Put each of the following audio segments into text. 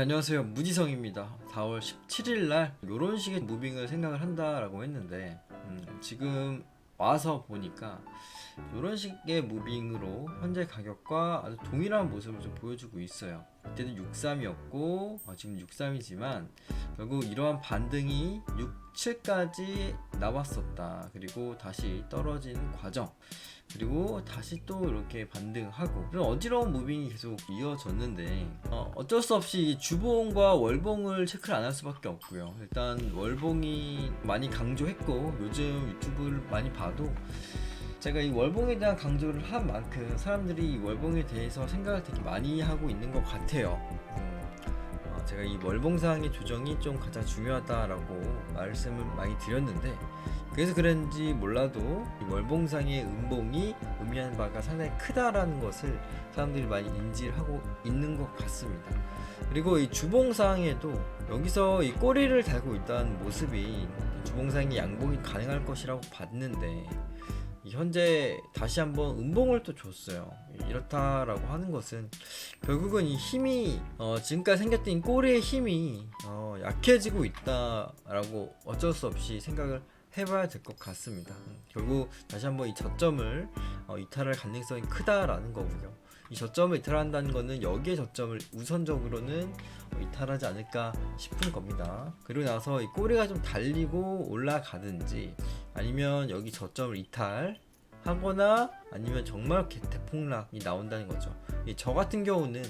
네, 안녕하세요. 무지성입니다. 4월 17일 날 이런 식의 무빙을 생각을 한다라고 했는데 지금 와서 보니까 이런 식의 무빙으로 현재 가격과 아주 동일한 모습을 좀 보여주고 있어요. 그때는 63이었고 지금 63이지만 결국 이러한 반등이 67까지 나왔었다. 그리고 다시 떨어지는 과정, 그리고 다시 또 이렇게 반등하고 그런 어지러운 무빙이 계속 이어졌는데 어쩔 수 없이 주봉과 월봉을 체크를 안 할 수밖에 없고요. 일단 월봉이 많이 강조했고 요즘 유튜브를 많이 봐도 제가 이 월봉에 대한 강조를 한 만큼 사람들이 이 월봉에 대해서 생각을 되게 많이 하고 있는 것 같아요. 제가 이 월봉상의 조정이 좀 가장 중요하다라고 말씀을 많이 드렸는데, 그래서 그런지 몰라도 이 월봉상의 음봉이 의미하는 바가 상당히 크다라는 것을 사람들이 많이 인지를 하고 있는 것 같습니다. 그리고 이 주봉상에도 여기서 이 꼬리를 달고 있다는 모습이 주봉상의 양봉이 가능할 것이라고 봤는데, 현재 다시 한번 음봉을 또 줬어요. 이렇다라고 하는 것은 결국은 이 힘이 지금까지 생겼던 이 꼬리의 힘이 약해지고 있다라고 어쩔 수 없이 생각을 해봐야 될 것 같습니다. 결국 다시 한번 이 저점을 이탈할 가능성이 크다라는 거고요. 이 저점을 이탈한다는 거는 여기에 저점을 우선적으로는 이탈하지 않을까 싶은 겁니다. 그리고 나서 이 꼬리가 좀 달리고 올라가든지, 아니면 여기 저점을 이탈하거나, 아니면 정말 대폭락이 나온다는 거죠. 저 같은 경우는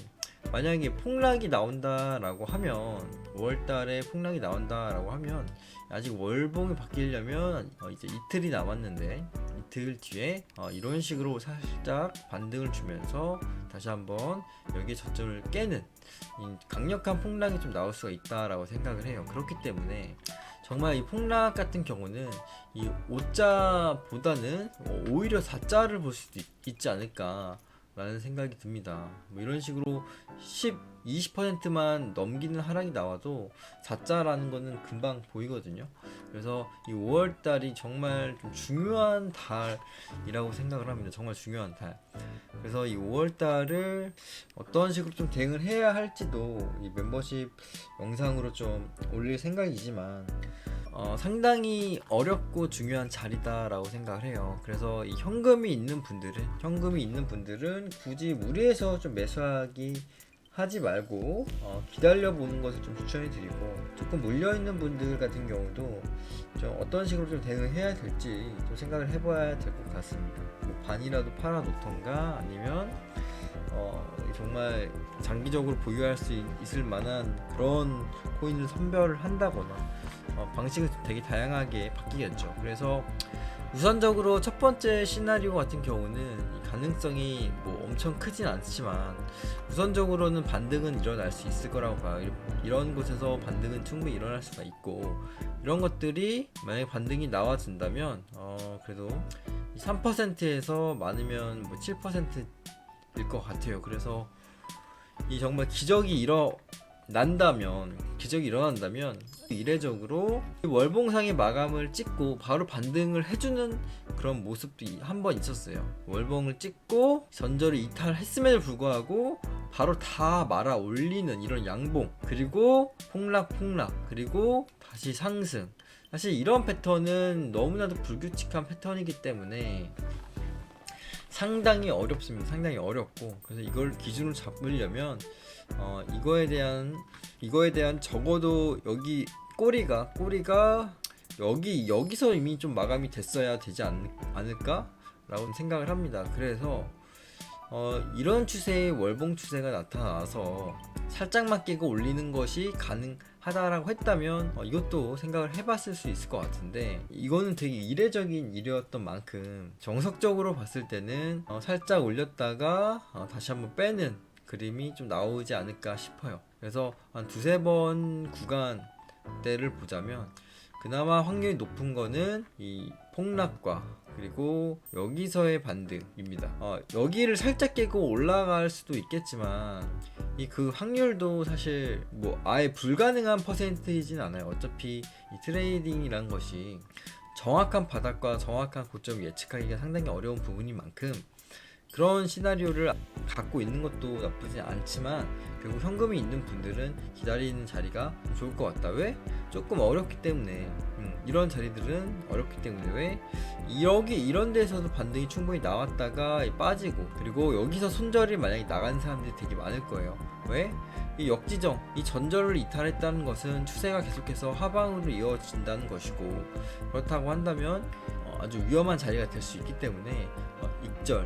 만약에 폭락이 나온다라고 하면, 5월달에 폭락이 나온다라고 하면 아직 월봉이 바뀌려면 이제 이틀이 남았는데, 이틀 뒤에 이런 식으로 살짝 반등을 주면서 다시 한번 여기에 저점을 깨는 강력한 폭락이 좀 나올 수가 있다라고 생각을 해요. 그렇기 때문에 정말 이 폭락 같은 경우는 이 5자보다는 오히려 4자를 볼 수도 있지 않을까 라는 생각이 듭니다. 뭐 이런 식으로 20%만 넘기는 하락이 나와도 4자라는 거는 금방 보이거든요. 그래서 이 5월달이 정말 좀 중요한 달이라고 생각을 합니다. 정말 중요한 달. 그래서 이 5월달을 어떤 식으로 좀 대응을 해야 할지도 이 멤버십 영상으로 좀 올릴 생각이지만 상당히 어렵고 중요한 자리다라고 생각을 해요. 그래서 이 현금이 있는 분들은 굳이 무리해서 좀 매수하기 하지 말고 기다려 보는 것을 좀 추천해 드리고, 조금 물려 있는 분들 같은 경우도 좀 어떤 식으로 좀 대응을 해야 될지 좀 생각을 해봐야 될 것 같습니다. 뭐 반이라도 팔아 놓던가, 아니면 정말 장기적으로 보유할 수 있을 만한 그런 코인을 선별을 한다거나, 방식은 되게 다양하게 바뀌겠죠. 그래서 우선적으로 첫 번째 시나리오 같은 경우는 이 가능성이 뭐 엄청 크진 않지만 우선적으로는 반등은 일어날 수 있을 거라고 봐요. 이런 곳에서 반등은 충분히 일어날 수가 있고, 이런 것들이 만약에 반등이 나와준다면 그래도 3%에서 많으면 뭐 7%일 것 같아요. 그래서 이 정말 기적이 일어난다면 이례적으로 월봉상의 마감을 찍고 바로 반등을 해주는 그런 모습도 한번 있었어요. 월봉을 찍고 전저를 이탈했음에도 불구하고 바로 다 말아 올리는 이런 양봉, 그리고 폭락, 그리고 다시 상승. 사실 이런 패턴은 너무나도 불규칙한 패턴이기 때문에 상당히 어렵습니다. 상당히 어렵고, 그래서 이걸 기준으로 잡으려면 이거에 대한 적어도 여기 꼬리가 여기서 이미 좀 마감이 됐어야 되지 않을까 라고 생각을 합니다. 그래서 이런 추세의 월봉 추세가 나타나서 살짝만 깨고 올리는 것이 가능하다라고 했다면 이것도 생각을 해봤을 수 있을 것 같은데, 이거는 되게 이례적인 일이었던 만큼 정석적으로 봤을 때는 살짝 올렸다가 다시 한번 빼는 그림이 좀 나오지 않을까 싶어요. 그래서 한 두세 번 구간대를 보자면 그나마 확률이 높은 거는 이 폭락과 그리고 여기서의 반등입니다. 여기를 살짝 깨고 올라갈 수도 있겠지만 그 확률도 사실 뭐 아예 불가능한 퍼센트이진 않아요. 어차피 이 트레이딩이라는 것이 정확한 바닥과 정확한 고점을 예측하기가 상당히 어려운 부분인 만큼 그런 시나리오를 갖고 있는 것도 나쁘지 않지만 결국 현금이 있는 분들은 기다리는 자리가 좋을 것 같다. 왜? 조금 어렵기 때문에. 이런 자리들은 어렵기 때문에. 왜? 여기 이런 데서도 반등이 충분히 나왔다가 빠지고, 그리고 여기서 손절이 만약에 나간 사람들이 되게 많을 거예요. 왜? 이 역지정, 이 전절을 이탈했다는 것은 추세가 계속해서 하방으로 이어진다는 것이고, 그렇다고 한다면 아주 위험한 자리가 될 수 있기 때문에 익절,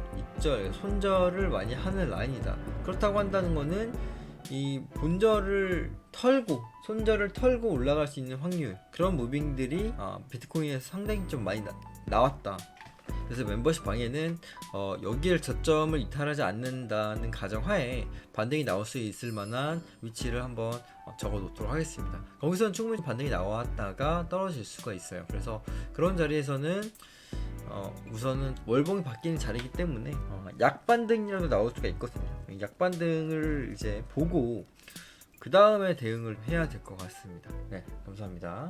손절을 많이 하는 라인이다. 그렇다고 한다는 거는 이 본절을 털고 손절을 털고 올라갈 수 있는 확률, 그런 무빙들이 비트코인에서 상당히 좀 많이 나왔다. 그래서 멤버십 방에는 여기를 저점을 이탈하지 않는다는 가정하에 반등이 나올 수 있을 만한 위치를 한번 적어 놓도록 하겠습니다. 거기서는 충분히 반등이 나왔다가 떨어질 수가 있어요. 그래서 그런 자리에서는 우선은 월봉이 바뀌는 자리이기 때문에 약반등이라도 나올 수가 있거든요. 약반등을 이제 보고 그 다음에 대응을 해야 될 것 같습니다. 네, 감사합니다.